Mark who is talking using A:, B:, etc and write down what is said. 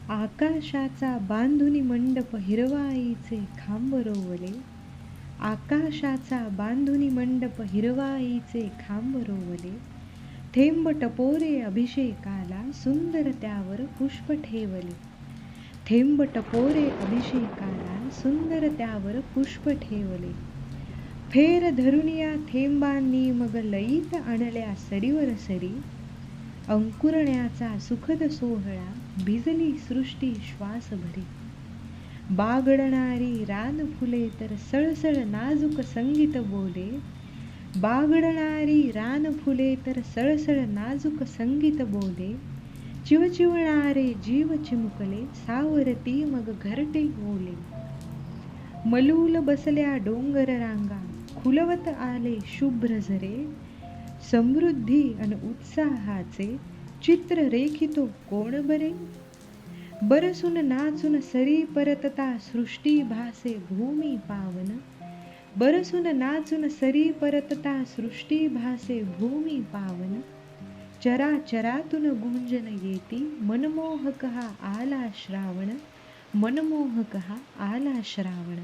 A: आकाशाचा बांधुनी मंडप हिरवाईचे खांब रोवले. आकाशाचा बांधुनी मंडप हिरवाईचे खांब रोवले. थेंब टपोरे अभिषेकाला सुंदर त्यावर पुष्प ठेवले. थेंब टपोरे अभिषेकाला सुंदर त्यावर पुष्प ठेवले. फेर धरुनिया थेंबांनी मग लईत आणल्या सरीवर सरी. अंकुरण्याचा सुखद सोहळा भिजली सृष्टी श्वास भरी. बागडणारी रान फुले तर सळसळ नाजूक संगीत बोले. बागडणारी रान फुले तर सळसळ नाजूक संगीत बोले. चिवचिवणारे जीव चिमुकले सावरती मग घरटे ओले. मलूल बसल्या डोंगर रांगा खुलवत आले शुभ्र झरे. समृद्धी अन उत्साहाचे चित्र रेखितो कोण बरे. बरसून नाचून सरी परतता सृष्टी भासे भूमी पावन. बरसून नाचून सरी परतता सृष्टी भासे भूमी पावन. चराचरातून गुंजन येती मनमोहक हा आला श्रावण. मनमोहक हा आला श्रावण.